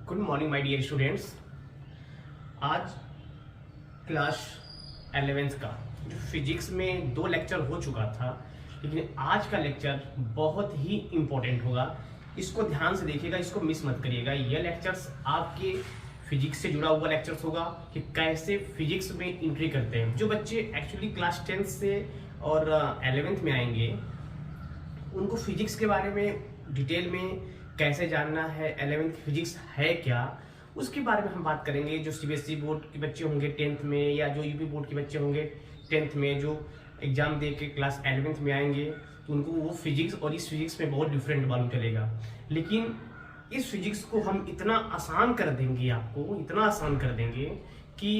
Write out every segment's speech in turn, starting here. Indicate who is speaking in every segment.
Speaker 1: Good morning my dear students. आज class 11th का जो फिजिक्स में 2 लेक्चर हो चुका था, लेकिन आज का लेक्चर बहुत ही इम्पोर्टेंट होगा। इसको ध्यान से देखिएगा, इसको मिस मत करिएगा। यह लेक्चर्स आपके फिजिक्स से जुड़ा हुआ लेक्चर्स होगा कि कैसे फिजिक्स में एंट्री करते हैं। जो बच्चे एक्चुअली क्लास 10th से और 11th में आएंगे, उनको फिजिक्स के बारे में डिटेल में कैसे जानना है, 11th फिजिक्स है क्या, उसके बारे में हम बात करेंगे। जो सीबीएसई बोर्ड के बच्चे होंगे 10th में, या जो यूपी बोर्ड के बच्चे होंगे 10th में, जो एग्जाम दे के क्लास 11th में आएंगे, तो उनको वो फिजिक्स और इस फिजिक्स में बहुत डिफरेंट मालूम चलेगा। लेकिन इस फिजिक्स को हम इतना आसान कर देंगे, आपको इतना आसान कर देंगे कि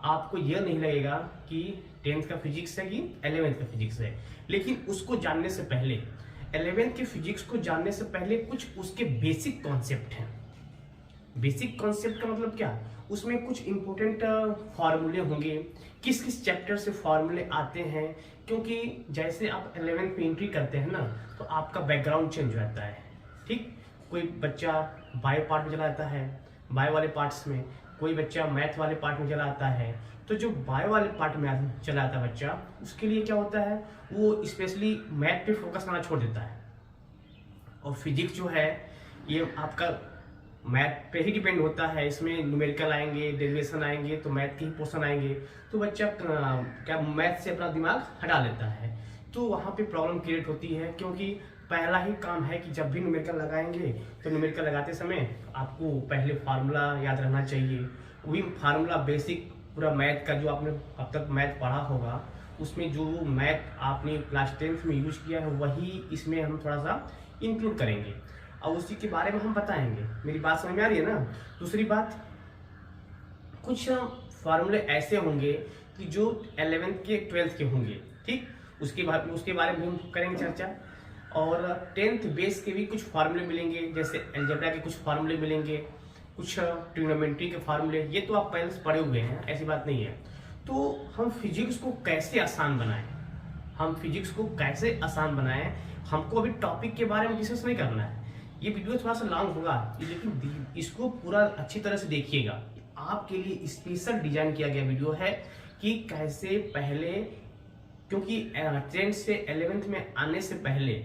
Speaker 1: आपको यह नहीं लगेगा कि 10th का फिजिक्स है कि 11th का फिजिक्स है। लेकिन उसको जानने से पहले, 11th के फिजिक्स को जानने से पहले कुछ उसके बेसिक कॉन्सेप्ट हैं। बेसिक कॉन्सेप्ट का मतलब क्या? उसमें कुछ इंपॉर्टेंट फार्मूले होंगे, किस किस चैप्टर से फार्मूले आते हैं। क्योंकि जैसे आप 11th में एंट्री करते हैं ना, तो आपका बैकग्राउंड चेंज हो जाता है। ठीक, कोई बच्चा बायो पार्ट में चला जाता है, बायो वाले पार्ट्स में, कोई बच्चा मैथ वाले पार्ट में चला आता है। तो जो बायो वाले पार्ट में चला आता है बच्चा, उसके लिए क्या होता है, वो स्पेशली मैथ पे फोकस करना छोड़ देता है। और फिजिक्स जो है ये आपका मैथ पे ही डिपेंड होता है। इसमें न्यूमेरिकल आएंगे, डेरिवेशन आएंगे, तो मैथ के ही पोर्शन आएंगे। तो बच्चा क्या मैथ से अपना दिमाग हटा लेता है, तो वहाँ पे प्रॉब्लम क्रिएट होती है। क्योंकि पहला ही काम है कि जब भी न्यूमेरिकल लगाएंगे, तो न्यूमेरिकल लगाते समय आपको पहले फार्मूला याद रहना चाहिए। वही फार्मूला बेसिक पूरा मैथ का जो आपने अब तक मैथ पढ़ा होगा, उसमें जो मैथ आपने क्लास 10th में यूज किया है, वही इसमें हम थोड़ा सा इंक्लूड करेंगे और उसी के बारे में हम बताएंगे। मेरी बात समझ में आ रही है ना? दूसरी बात, कुछ फार्मूले ऐसे होंगे कि जो 11th के 12th के होंगे। ठीक, उसके बारे में हम करेंगे चर्चा। और 10th बेस के भी कुछ फार्मूले मिलेंगे, जैसे अलजेब्रा के कुछ फार्मूले मिलेंगे, कुछ ट्रिग्नोमेट्री के फार्मूले। ये तो आप पहले से पढ़े हुए हैं, ऐसी बात नहीं है। तो हम फिजिक्स को कैसे आसान बनाएं, हमको अभी टॉपिक के बारे में डिस्कस नहीं करना है। ये वीडियो थोड़ा सा लॉन्ग होगा, लेकिन इसको पूरा अच्छी तरह से देखिएगा। आपके लिए स्पेशल डिजाइन किया गया वीडियो है कि कैसे पहले, क्योंकि 10th से 11th में आने से पहले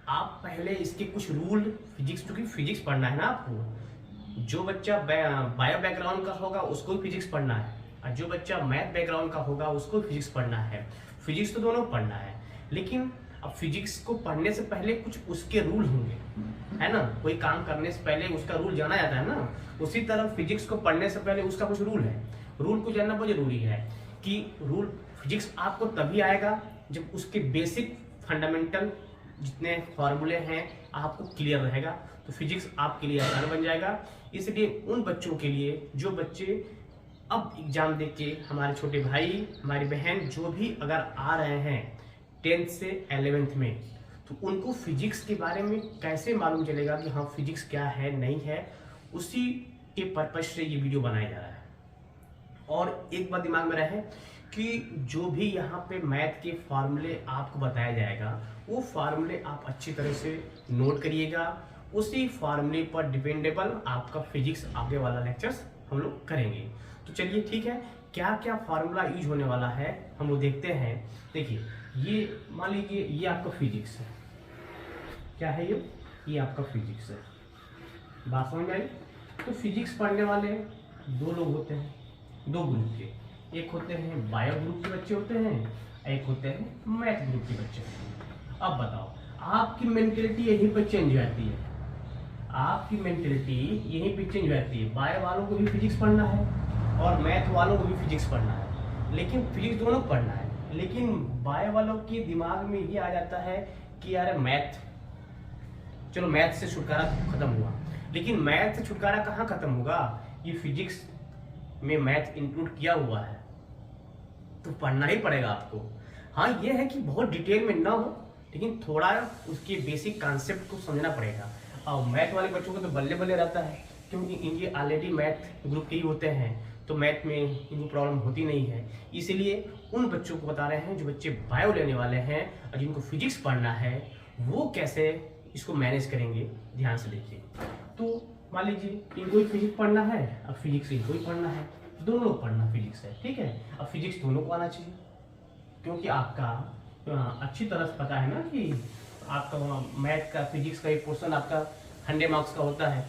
Speaker 1: आप पहले इसके कुछ रूल, फिजिक्स, क्योंकि फिजिक्स पढ़ना है ना आपको। जो बच्चा बायो बैकग्राउंड का होगा उसको भी फिजिक्स पढ़ना है, और जो बच्चा मैथ बैकग्राउंड का होगा उसको फिजिक्स पढ़ना है। फिजिक्स तो दोनों पढ़ना है, लेकिन अब फिजिक्स को पढ़ने से पहले कुछ उसके रूल होंगे, है ना? कोई काम करने से पहले उसका रूल जाना जाता है ना, उसी तरह फिजिक्स को पढ़ने से पहले उसका कुछ रूल है। रूल को जानना बहुत जरूरी है कि रूल फिजिक्स आपको तभी आएगा जब उसके बेसिक फंडामेंटल जितने फॉर्मूले हैं आपको क्लियर रहेगा, तो फिजिक्स आपके लिए आसान बन जाएगा। इसलिए उन बच्चों के लिए जो बच्चे अब एग्जाम देके, हमारे छोटे भाई, हमारी बहन जो भी अगर आ रहे हैं 10th से 11th में, तो उनको फिजिक्स के बारे में कैसे मालूम चलेगा कि हाँ फिजिक्स क्या है नहीं है, उसी के पर्पज से ये वीडियो बनाया जा रहा है। और एक बात दिमाग में रहे कि जो भी यहाँ पे मैथ के फार्मूले आपको बताया जाएगा, वो फार्मूले आप अच्छी तरह से नोट करिएगा। उसी फार्मूले पर डिपेंडेबल आपका फिजिक्स आगे वाला लेक्चर्स हम लोग करेंगे। तो चलिए ठीक है, क्या क्या फार्मूला यूज होने वाला है हम लोग देखते हैं। देखिए, ये मान लीजिए ये आपका फिजिक्स है। क्या है ये आपका फिजिक्स है। बात समझ आई? तो फिजिक्स पढ़ने वाले 2 लोग होते हैं, 2 ग्रुप के। एक होते हैं बायो ग्रुप के बच्चे होते हैं, एक होते हैं मैथ ग्रुप के बच्चे होते हैं। अब बताओ, आपकी मेंटेलिटी यहीं पर चेंज हो जाती है। बायो वालों को भी फिजिक्स पढ़ना है और मैथ वालों को भी फिजिक्स पढ़ना है, लेकिन फिजिक्स दोनों पढ़ना है। लेकिन बायो वालों के दिमाग में ये आ जाता है कि यार मैथ, चलो मैथ से छुटकारा खत्म हुआ, लेकिन मैथ से छुटकारा कहाँ खत्म होगा, ये फिजिक्स में मैथ इंक्लूड किया हुआ है, तो पढ़ना ही पड़ेगा आपको। हाँ, ये है कि बहुत डिटेल में ना हो, लेकिन थोड़ा उसके बेसिक कॉन्सेप्ट को समझना पड़ेगा। और मैथ वाले बच्चों को तो बल्ले बल्ले रहता है, क्योंकि इनके ऑलरेडी मैथ ग्रुप के ही होते हैं, तो मैथ में इनको प्रॉब्लम होती नहीं है। इसलिए उन बच्चों को बता रहे हैं जो बच्चे बायो लेने वाले हैं और जिनको फिजिक्स पढ़ना है, वो कैसे इसको मैनेज करेंगे। ध्यान से देखिए। तो मान लीजिए इनको भी फिजिक्स पढ़ना है, अब फिजिक्स इनको भी पढ़ना है, दोनों लोग पढ़ना फिजिक्स है, ठीक है। अब फिजिक्स दोनों को आना चाहिए, क्योंकि आपका अच्छी तरह से पता है ना कि आपका मैथ का फिजिक्स का एक पोर्शन आपका 100 मार्क्स का होता है,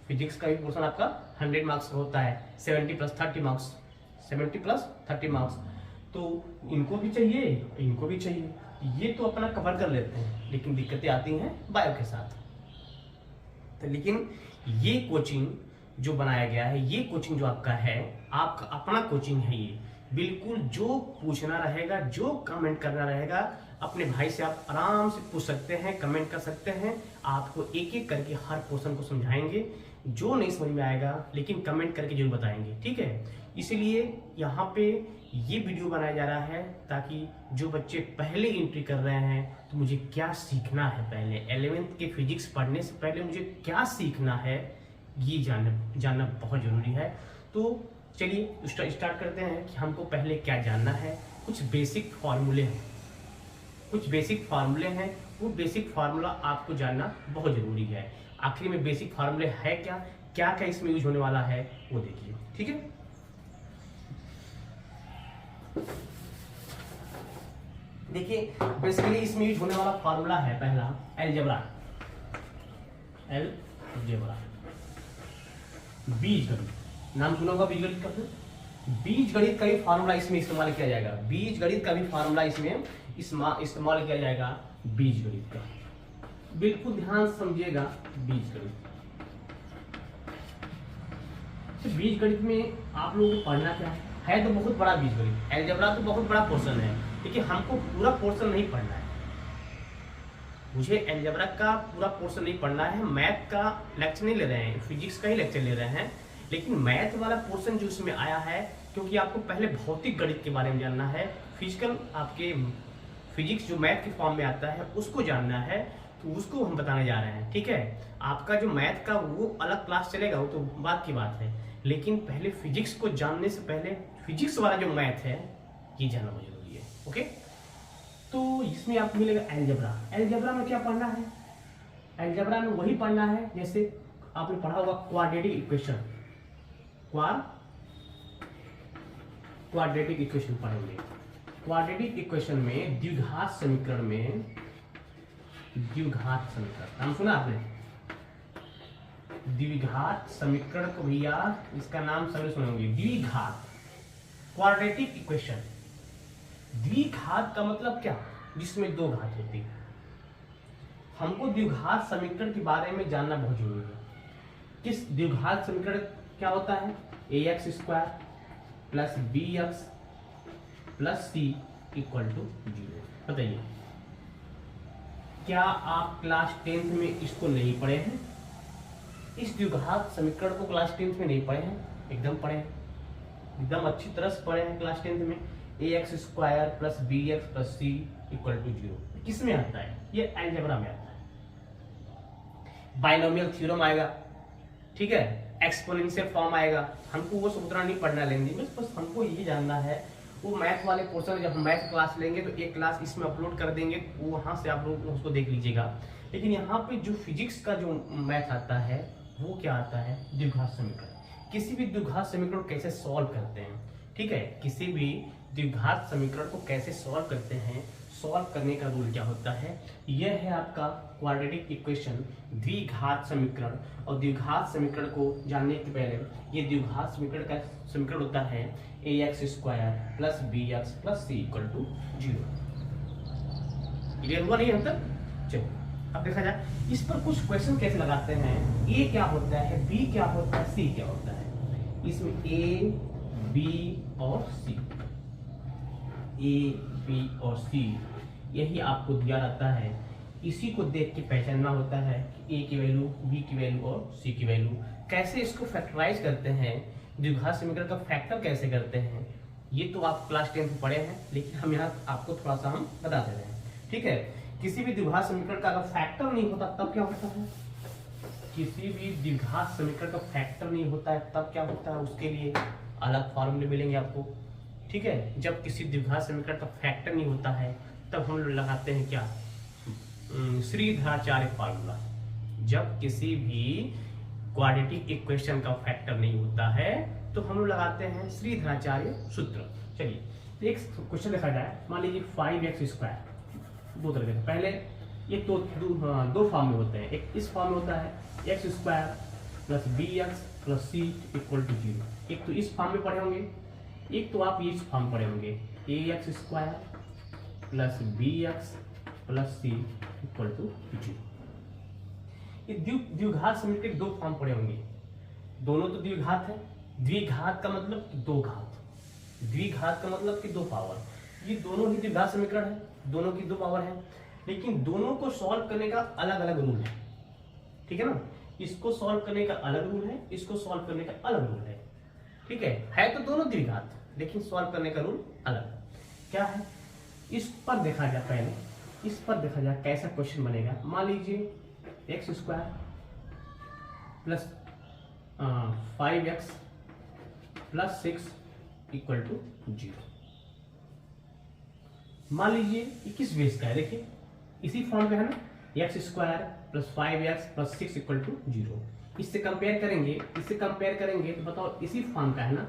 Speaker 1: फिजिक्स का भी पोर्शन आपका 100 मार्क्स का होता है, 70 + 30 मार्क्स, 70 + 30 मार्क्स। तो इनको भी चाहिए, इनको भी चाहिए, ये तो अपना कवर कर लेते हैं, लेकिन दिक्कतें आती हैं बायो के साथ। तो लेकिन ये कोचिंग जो बनाया गया है, ये कोचिंग जो आपका है, आपका अपना कोचिंग है ये, बिल्कुल जो पूछना रहेगा, जो कमेंट करना रहेगा, अपने भाई से आप आराम से पूछ सकते हैं, कमेंट कर सकते हैं, आपको एक एक करके हर क्वेश्चन को समझाएंगे। जो नहीं समझ में आएगा लेकिन कमेंट करके जरूर बताएंगे, ठीक है। इसीलिए यहाँ पे ये वीडियो बनाया जा रहा है ताकि जो बच्चे पहले एंट्री कर रहे हैं, तो मुझे क्या सीखना है, पहले 11th के फिजिक्स पढ़ने से पहले मुझे क्या सीखना है, ये जानना बहुत जरूरी है। तो चलिए स्टार्ट करते हैं कि हमको पहले क्या जानना है। कुछ बेसिक फार्मूले हैं, कुछ बेसिक फार्मूले हैं, वो बेसिक फार्मूला आपको जानना बहुत जरूरी है। आखिर में बेसिक फार्मूले है क्या क्या क्या इसमें यूज होने वाला है वो देखिए, ठीक है। देखिए बेसिकली इसमें यूज होने वाला फार्मूला है पहला अलजेब्रा, बीजगणित। नाम सुना होगा बीजगणित का, बीजगणित का भी फार्मूला इसमें इस्तेमाल किया जाएगा, बीजगणित का भी फार्मूला इसमें इस्तेमाल किया जाएगा बीजगणित का। बिल्कुल ध्यान समझिएगा बीजगणित। तो बीजगणित में आप लोगों को पढ़ना क्या है, तो बहुत बड़ा बीजगणित, अलजेब्रा तो बहुत बड़ा पोर्शन है, लेकिन हमको पूरा पोर्शन नहीं पढ़ना है। मुझे अलजेब्रा का पूरा पोर्शन नहीं पढ़ना है, मैथ का लेक्चर नहीं ले रहे हैं, फिजिक्स का ही लेक्चर ले रहे हैं, लेकिन मैथ वाला पोर्शन जो इसमें आया है, क्योंकि आपको पहले भौतिक गणित के बारे में जानना है, फिजिकल आपके फिजिक्स जो मैथ के फॉर्म में आता है उसको जानना है, तो उसको हम बताने जा रहे हैं, ठीक है। आपका जो मैथ का वो अलग क्लास चलेगा, वो तो बात की बात है, लेकिन पहले फिजिक्स को जानने से पहले फिजिक्स वाला जो मैथ है ये जानना बहुत जरूरी है, ओके। तो इसमें आपको मिलेगा अलजेब्रा। अलजेब्रा में क्या पढ़ना है, अलजेब्रा में वही पढ़ना है जैसे आपने पढ़ा होगा क्वाड्रेटिक इक्वेशन, क्वाड्रेटिक इक्वेशन पढ़ेंगे। क्वाड्रेटिक इक्वेशन में द्विघात समीकरण में, द्विघात समीकरण नाम सुना आपने, द्विघात समीकरण को भैया इसका नाम सभी सुनेंगे, द्विघात क्वाड्रेटिक इक्वेशन। द्विघात का मतलब क्या, जिसमें दो घात होती है। हमको द्विघात समीकरण के बारे में जानना बहुत जरूरी है। किस द्विघात समीकरण क्या होता है, ax² + bx + c = 0। बताइए क्या आप क्लास 10th में इसको नहीं पढ़े हैं, इस द्विघात समीकरण को क्लास 10th में नहीं पढ़े हैं, एकदम पढ़े हैं, एकदम अच्छी तरह से पढ़े हैं क्लास 10th में। ax² + bx + c = 0 किस में आता है, ये अलजेब्रा में आता है। बाइनोमियल थ्योरम आएगा, ठीक है, एक्सपोनेंशियल फॉर्म आएगा, हमको वो सूत्र नहीं पढ़ना लेंगे, बस हमको यही जानना है। वो मैथ वाले पोर्शन जब हम मैथ क्लास लेंगे तो एक क्लास इसमें अपलोड कर देंगे, वो वहाँ से आप लोग उसको देख लीजिएगा। लेकिन यहाँ पे जो फिजिक्स का जो मैथ आता है वो क्या आता है, द्विघात समीकरण। किसी भी द्विघात समीकरण को कैसे सॉल्व करते हैं, ठीक है, किसी भी द्विघात समीकरण को कैसे सॉल्व करते हैं, सॉल्व करने का रूल क्या होता है, यह है आपका क्वाड्रेटिक इक्वेशन, द्विघात समीकरण। और द्विघात समीकरण को जानने के पहले ये द्विघात समीकरण का समीकरण होता है ax² + bx + c = 0। क्लियर हुआ नहीं हम तक? चलो अब देखा जाए इस पर कुछ क्वेश्चन कैसे लगाते हैं। a क्या होता है, b क्या होता है, c क्या होता है। इसमें a, b और c, a, b और c यही आपको दिया रहता है। इसी को देख के पहचानना होता है कि a की वैल्यू, b की वैल्यू और c की वैल्यू। कैसे इसको फैक्टराइज करते हैं, द्विघात समीकरण का फैक्टर कैसे करते हैं, ये तो आप क्लास 10 में पढ़े हैं, लेकिन हम यहाँ आपको थोड़ा सा हम बता दे रहे हैं, ठीक है। किसी भी द्विघात समीकरण का अगर फैक्टर नहीं होता तब क्या होता है, किसी भी द्विघात समीकरण का फैक्टर नहीं होता है तब क्या होता है, उसके लिए अलग फॉर्मूले मिलेंगे आपको, ठीक है। जब किसी द्विघात समीकरण का फैक्टर नहीं होता है तब हम लोग लगाते हैं क्या, श्रीधराचार्य फार्मूला। जब किसी भी क्वाड्रेटिक इक्वेशन का फैक्टर नहीं होता है, तो हम लोग लगाते हैं श्रीधराचार्य सूत्र। चलिए तो एक क्वेश्चन देखा जाए। मान लीजिए 5x², दो तरह के पहले ये दो फॉर्म में होते हैं। एक इस फॉर्म में होता है x² + bx + c = 0। एक तो इस फॉर्म में पढ़े होंगे, एक तो आप इस फॉर्म पढ़े होंगे ax² + bx + c = 0। ये द्विघात समीकरण के दो फॉर्म पड़े होंगे, दोनों तो द्विघात है। द्विघात का मतलब दो घात, द्विघात का मतलब कि दो पावर। ये दोनों ही द्विघात समीकरण है, दोनों की दो पावर है, लेकिन दोनों को सॉल्व करने का अलग अलग रूल है। ठीक है ना, इसको सॉल्व करने का अलग रूल है, इसको सॉल्व करने का अलग रूल है। ठीक है तो दोनों द्विघात, लेकिन सॉल्व करने का रूल अलग क्या है। इस पर देखा जाए, पहले इस पर देखा जाए कैसा क्वेश्चन बनेगा। मान लीजिए x² + 5x + 6 = 0। मान लीजिए ये किस बेस का है, देखिए इसी फॉर्म का है ना, x² + 5x + 6 = 0। इससे कंपेयर करेंगे तो बताओ इसी फॉर्म का है ना।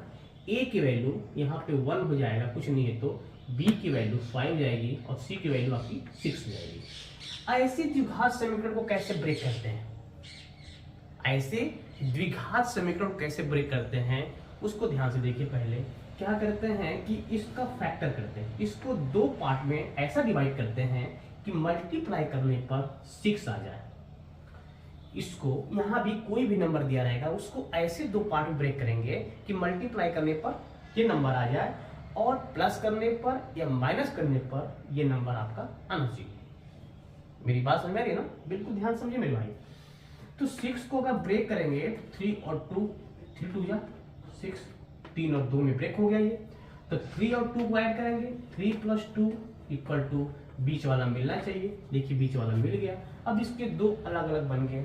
Speaker 1: a की वैल्यू यहाँ पे 1 हो जाएगा, कुछ नहीं है तो b की वैल्यू 5 हो जाएगी और c की वैल्यू आपकी 6 हो जाएगी। ऐसे द्विघात समीकरण को कैसे ब्रेक करते हैं, ऐसे द्विघात समीकरण को कैसे ब्रेक करते हैं उसको ध्यान से देखिए। पहले क्या करते हैं कि इसका फैक्टर करते हैं, इसको दो पार्ट में ऐसा डिवाइड करते हैं कि मल्टीप्लाई करने पर 6 आ जाए। इसको यहाँ भी कोई भी नंबर दिया रहेगा उसको ऐसे दो पार्ट में ब्रेक करेंगे कि मल्टीप्लाई करने पर ये नंबर आ जाए और प्लस करने पर या माइनस करने पर ये नंबर आपका आना चाहिए। मेरी बात समझ में आ रही है ना, बिल्कुल ध्यान समझिए मेरे भाई। तो 6 को अगर ब्रेक करेंगे 3 और 2, 3 2 जा 6, 3 और 2 में ब्रेक हो गया ये। तो 3 और 2 को ऐड करेंगे, 3 + 2 = बीच वाला मिलना चाहिए। देखिए बीच वाला मिल गया। अब इसके दो अलग अलग बन गए,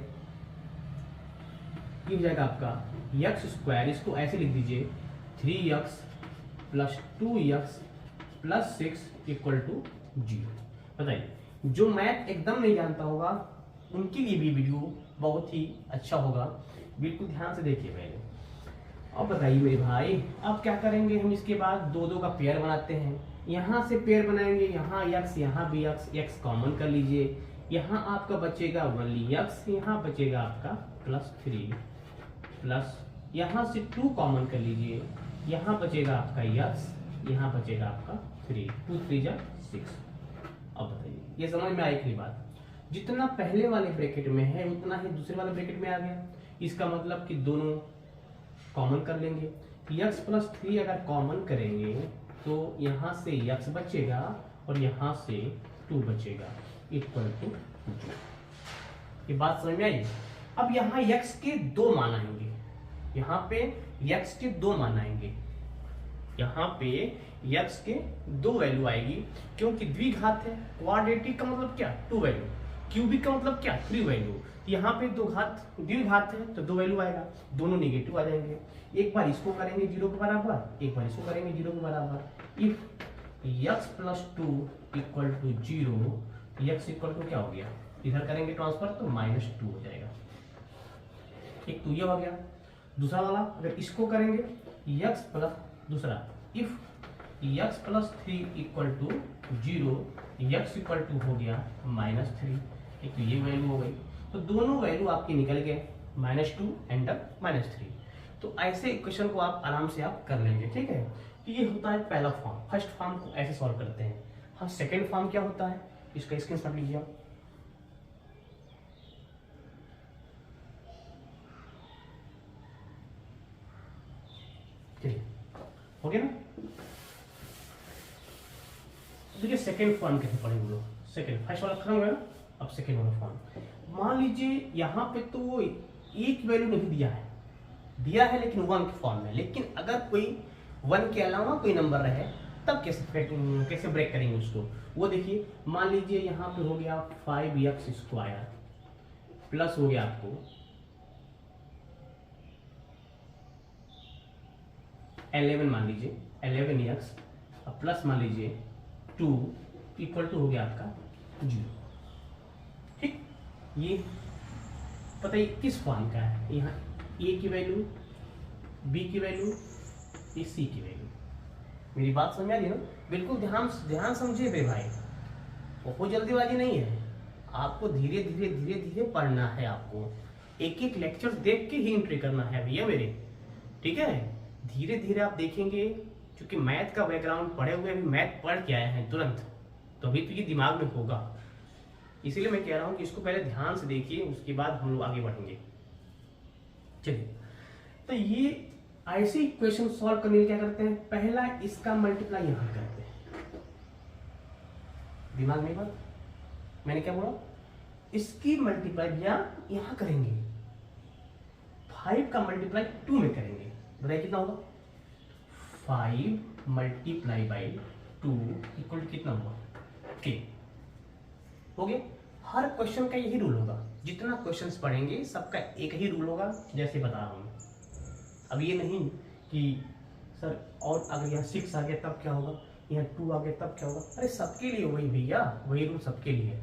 Speaker 1: ये हो जाएगा आपका x²। इसको ऐसे लिख दीजिए 3x + 2x + 6 = 0। बताइए, जो मैथ एकदम नहीं जानता होगा उनके लिए भी वीडियो बहुत ही अच्छा होगा, बिल्कुल ध्यान से देखिए पहले। अब बताइए मेरे भाई, अब क्या करेंगे हम इसके बाद दो दो का पेयर बनाते हैं। यहाँ से पेयर बनाएंगे, यहाँ x यहाँ भी x कॉमन कर लीजिए। यहाँ आपका बचेगा 1x, यहाँ बचेगा आपका +3 प्लस यहाँ से 2 कॉमन कर लीजिए, यहाँ बचेगा आपका x, यहाँ बचेगा आपका 3, 2 3 जा 6। अब बताइए ये समझ में आई कि बात, जितना पहले वाले ब्रैकेट में है उतना ही दूसरे वाले ब्रैकेट में आ गया। इसका मतलब कि दोनों कॉमन कर लेंगे। x + 3 अगर कॉमन करेंगे तो यहाँ से x बचेगा और यहाँ से 2 बचेगा = 2। ये बात समझ में आई। अब यहाँ x के दो मान आएंगे, यहाँ पे x के दो मान आएंगे, यहाँ पे x के दो वैल्यू आएगी, क्योंकि द्विघात है। क्वाड्रेटिक का मतलब क्या, 2 वैल्यू। क्यूबिक का मतलब क्या, 3 वैल्यू। यहाँ पे दो घात द्विघात है तो 2 वैल्यू आएगा, दोनों नेगेटिव आ जाएंगे। एक बार इसको करेंगे 0 के बराबर, एक बार इसको करेंगे 0 के बराबर। इफ x + 2 = 0, x = क्या हो गया, इधर करेंगे ट्रांसफर तो -2 हो जाएगा। एक तो ये हो गया। दूसरा वाला अगर इसको करेंगे x प्लस दूसरा, इफ x + 3 = 0, x = हो गया -3। एक तो ये वैल्यू हो गई, तो दोनों वैल्यू आपके निकल गए, -2 एंड -3। तो ऐसे इक्वेशन को आप आराम से आप कर लेंगे। ठीक है, तो ये होता है पहला फॉर्म। फर्स्ट फॉर्म को ऐसे सॉल्व करते हैं। हाँ, सेकेंड फॉर्म क्या होता है, इसका स्क्रीनशॉट लीजिए आप। हो गया ना। देखिए सेकेंड फॉर्म कैसे पढ़ेंगे लोग। सेकेंड, फर्स्ट वाला खत्म हो गया ना, अब सेकेंड वाला फॉर्म। मान लीजिए यहाँ पे तो एक वैल्यू नहीं दिया है लेकिन 1 के फॉर्म में। लेकिन अगर कोई 1 के अलावा कोई नंबर रहे तब कैसे ब्रेक करेंगे उसको, वो देखिए। मान लीजिए यहाँ पे हो गया 5x² प्लस हो गया आपको 11, मान लीजिए 11x प्लस मान लीजिए 2 = हो गया आपका 0। ठीक, ये बताइए किस फॉर्म का है। यहाँ ए की वैल्यू, बी की वैल्यू, सी की वैल्यू। मेरी बात समझ आ रही है ना? बिल्कुल ध्यान ध्यान समझिए मेरे भाई, बहुत जल्दीबाजी नहीं है, आपको धीरे धीरे धीरे धीरे पढ़ना है, आपको एक एक लेक्चर देख के ही एंट्री करना है भैया मेरे, ठीक है? धीरे धीरे आप देखेंगे, क्योंकि मैथ का बैकग्राउंड पढ़े हुए, अभी मैथ पढ़ के आए हैं तुरंत, तो अभी तो ये दिमाग में होगा, इसीलिए मैं कह रहा हूँ कि इसको पहले ध्यान से देखिए, उसके बाद हम लोग आगे बढ़ेंगे। चलिए, तो ये ऐसे इक्वेशन सॉल्व करने के क्या करते हैं, पहला इसका मल्टीप्लाई यहां करते हैं, दिमाग में बात मैंने क्या बोला, इसकी मल्टीप्लाई भैया यहां करेंगे, 5 का मल्टीप्लाई 2 में करेंगे, बताइए कितना होगा, 5 मल्टीप्लाई बाई 2 इक्वल कितना हुआ, 10। हो गया। हर क्वेश्चन का यही रूल होगा, जितना क्वेश्चंस पढ़ेंगे सबका एक ही रूल होगा, जैसे बता रहा हूं। अब ये नहीं कि सर और अगर यहाँ 6 आ गया तब क्या होगा, यहाँ 2 आ गया तब क्या होगा, अरे सबके लिए वही भैया, वही रूल सबके लिए।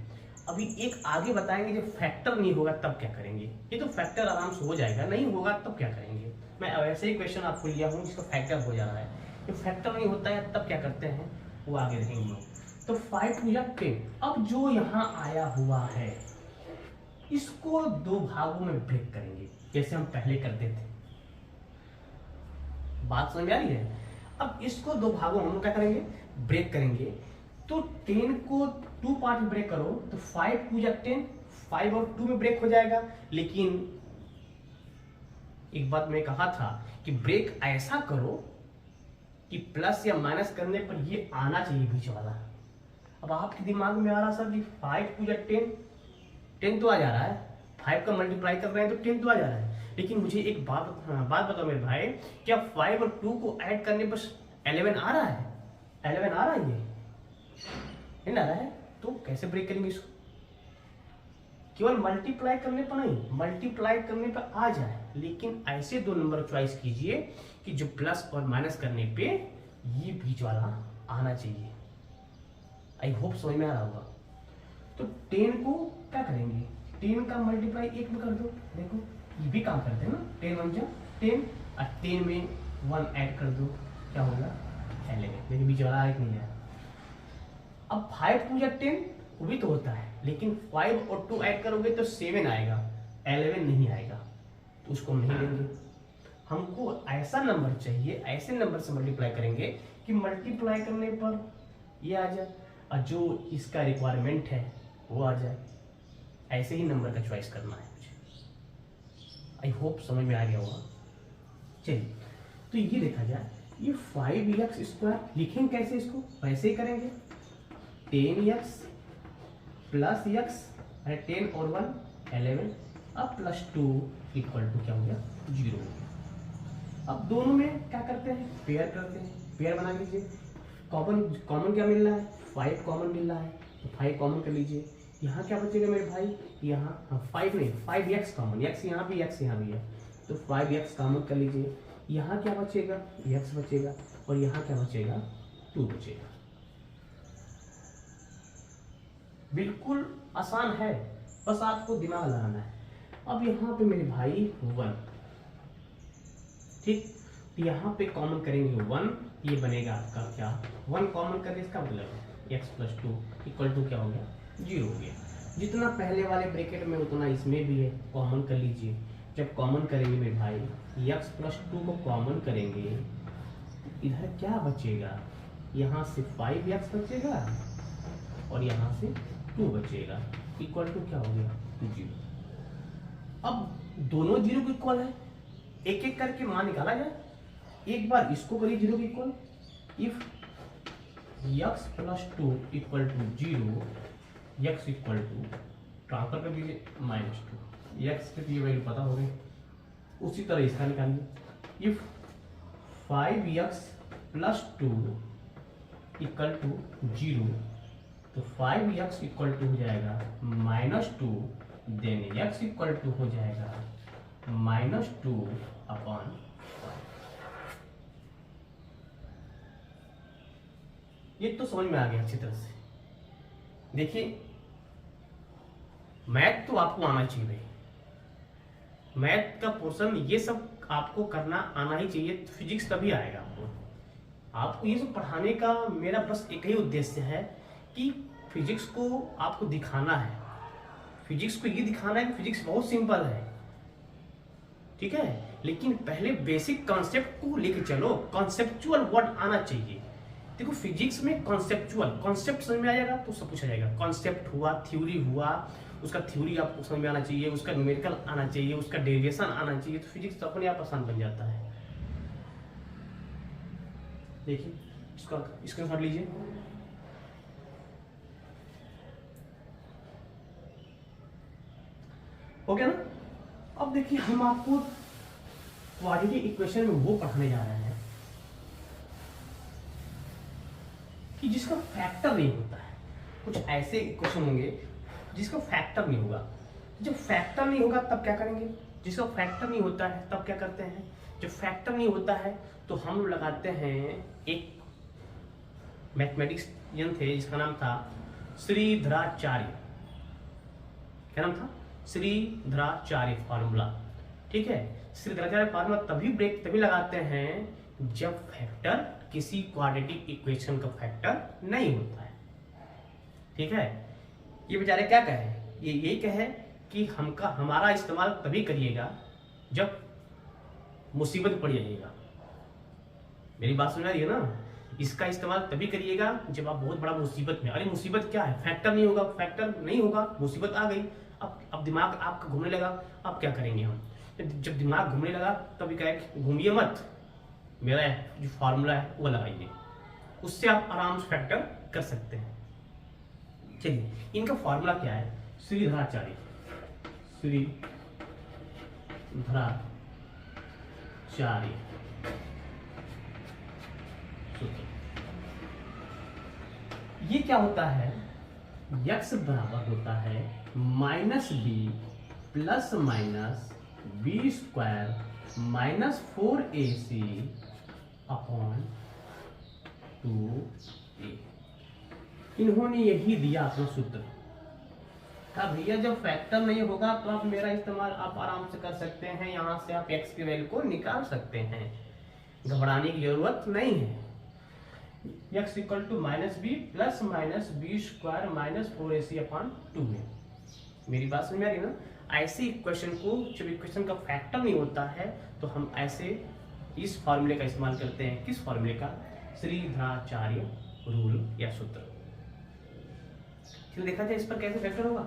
Speaker 1: अभी एक आगे बताएंगे जब फैक्टर नहीं होगा तब क्या करेंगे, ये तो फैक्टर आराम से हो जाएगा, नहीं होगा तब क्या करेंगे। मैं ऐसे ही क्वेश्चन आपको लिया हूँ जिसका फैक्टर हो जा रहा है, जो फैक्टर नहीं होता है तब क्या करते हैं वो आगे देखेंगे लोग। तो 5 टू 10, अब जो यहाँ आया हुआ है इसको 2 भागों में ब्रेक करेंगे, जैसे हम पहले करते थे, बात समझ आ रही है? अब इसको 2 भागों हम क्या करेंगे, ब्रेक करेंगे। तो 10 को 2 पार्ट में ब्रेक करो तो 5 टू 10, 5 और 2 में ब्रेक हो जाएगा। लेकिन एक बात मैं कहा था कि ब्रेक ऐसा करो कि प्लस या माइनस करने पर ये आना चाहिए बीच वाला। अब आपके दिमाग में आ रहा सर कि 5 टू 10 तो आ जा रहा है, 5 का मल्टीप्लाई कर रहे हैं तो 10 तो आ जा रहा है, लेकिन मुझे एक बात बताओ मेरे भाई, क्या 5 और 2 को ऐड करने पर 11 आ रहा है? 11 आ रहा है, ये नहीं आ रहा है, तो कैसे ब्रेक करेंगे इसको? केवल मल्टीप्लाई करने पर नहीं, मल्टीप्लाई करने पर आ जाए, लेकिन ऐसे 2 नंबर चॉइस कीजिए कि जो प्लस और माइनस करने पे ये बीच वाला आना चाहिए। आई होप समझ में आ रहा होगा। तो 10 को क्या करेंगे, 10 का मल्टीप्लाई 1 में कर दो, देखो ये भी काम करते हैं ना, 10 1 जा 10 और 10 में 1 ऐड कर दो, क्या होगा 11, लेकिन बीच वाला एक नहीं है। अब 5 टू 10 वो भी तो होता है, लेकिन 5 और 2 ऐड करोगे तो 7 आएगा, 11 नहीं आएगा, तो उसको हम नहीं लेंगे। हमको ऐसा नंबर चाहिए, ऐसे नंबर से मल्टीप्लाई करेंगे कि मल्टीप्लाई करने पर ये आ जाए और जो इसका रिक्वायरमेंट है वो आ जाए। ऐसे ही नंबर का चॉइस करना है मुझे। आई होप समझ में आ गया होगा। चलिए, तो ये देखा जाए, ये 5x² लिखेंगे कैसे, इसको वैसे ही करेंगे, 10x प्लस x, 10 और 1 11, अब प्लस 2 इक्वल टू क्या हो गया 0 हो गया। अब दोनों में क्या करते हैं, पेयर करते हैं, पेयर बना लीजिए। कॉमन क्या मिल रहा है, 5 कॉमन मिल रहा है, तो 5 कॉमन कर लीजिए। यहाँ क्या बचेगा मेरे भाई, यहाँ 5 नहीं, 5x कॉमन, x यहाँ भी x यहाँ भी है, तो 5x कॉमन कर लीजिए। यहाँ क्या बचेगा, x बचेगा, और यहाँ क्या बचेगा 2 बचेगा। बिल्कुल आसान है, बस आपको दिमाग लगाना है। अब यहाँ पे मेरे भाई 1, ठीक, तो यहाँ पे कॉमन करेंगे 1, ये बनेगा आपका क्या, 1 कॉमन करके इसका मतलब x प्लस 2 इक्वल टू क्या हो गया 0 हो गया। जितना पहले वाले ब्रैकेट में उतना इसमें भी है, कॉमन कर लीजिए। जब कॉमन करेंगे मेरे भाई, x प्लस 2 को कॉमन करेंगे, इधर क्या बचेगा, यहाँ से 5x बचेगा और यहाँ से 2 बचेगा, इक्वल टू क्या हो गया 0। अब दोनों 0 को इक्वल है, एक एक करके मान निकाला जाए। एक बार इसको करिए 0 के equal, if x plus 2 equal to 0, x equal to transfer कर दीजिए -2, x के ये वैल्यू पता हो गई, उसी तरह इसका निकालिए। If 5x plus 2 equal to 0, तो 5x इक्वल टू हो जाएगा -2, देन x इक्वल टू हो जाएगा -2 अपॉन 5। ये तो समझ में आ गया अच्छी तरह से। देखिए, मैथ तो आपको आना चाहिए भाई, मैथ का पोर्शन ये सब आपको करना आना ही चाहिए, फिजिक्स तभी आएगा आपको। आपको ये सब पढ़ाने का मेरा बस एक ही उद्देश्य है कि फिजिक्स को आपको दिखाना है, फिजिक्स को ये दिखाना है कि फिजिक्स बहुत सिंपल है, ठीक है। लेकिन पहले बेसिक कॉन्सेप्ट को लेके चलो, कॉन्सेप्चुअल वर्ड आना चाहिए। देखो फिजिक्स में कॉन्सेप्चुअल कॉन्सेप्ट समझ में आ जाएगा तो सब कुछ आ जाएगा। कॉन्सेप्ट हुआ, थ्योरी हुआ, उसका थ्योरी आपको समझ में आना चाहिए, उसका न्यूमेरिकल आना चाहिए, उसका डेरिवेशन आना चाहिए, तो फिजिक्स तो अपने आप आसान बन जाता है। देखिए इसका स्क्रीनशॉट लीजिए। हो गया ना। अब देखिए हम आपको क्वाड्रेटिक इक्वेशन में वो पढ़ाने जा रहे हैं कि जिसका फैक्टर नहीं होता है। कुछ ऐसे इक्वेशन होंगे जिसका फैक्टर नहीं होगा। जब फैक्टर नहीं होगा तब क्या करेंगे? जिसका फैक्टर नहीं होता है तब क्या करते हैं? जब फैक्टर नहीं होता है तो हम लगाते हैं, एक मैथमेटिशियन थे जिसका नाम था श्रीधराचार्य। क्या नाम था? श्रीधराचार्य फार्मूला, ठीक है। श्रीधराचार्य फार्मूला तभी लगाते हैं जब फैक्टर किसी क्वाड्रेटिक इक्वेशन का फैक्टर नहीं होता है, ठीक है। ये बेचारे क्या कहे? ये यही कहे कि हमारा इस्तेमाल तभी करिएगा जब मुसीबत पड़ जाइएगा। मेरी बात समझ आ रही है ना? इसका इस्तेमाल तभी करिएगा जब आप बहुत बड़ा मुसीबत में। अरे मुसीबत क्या है? फैक्टर नहीं होगा, फैक्टर नहीं होगा, मुसीबत आ गई। अब दिमाग आपका घूमने लगा, अब क्या करेंगे हम? जब दिमाग घूमने लगा तब कहे घूमिए मत, मेरा जो फार्मूला है वो लगाइए, उससे आप आराम से फैक्टर कर सकते हैं। चलिए इनका फार्मूला क्या है? श्रीधराचार्य ये क्या होता है? x बराबर होता है -b plus minus b square minus 4ac upon 2a। इन्होंने यही दिया अपना सूत्र। कहा भैया जब फैक्टर नहीं होगा तो आप मेरा इस्तेमाल आप आराम से कर सकते हैं, यहाँ से आप x की वैल्यू को निकाल सकते हैं, घबराने की जरूरत नहीं है। x equal to -b plus minus b square minus 4ac upon 2a। मेरी बात समझ में आ रही है ना? ऐसे इक्वेशन को, जब इक्वेशन का फैक्टर नहीं होता है तो हम ऐसे इस फॉर्मूले का इस्तेमाल करते हैं। किस फॉर्मूले का? श्रीधराचार्य रूल या सूत्र। चलिए देखा जाए इस पर कैसे फैक्टर होगा,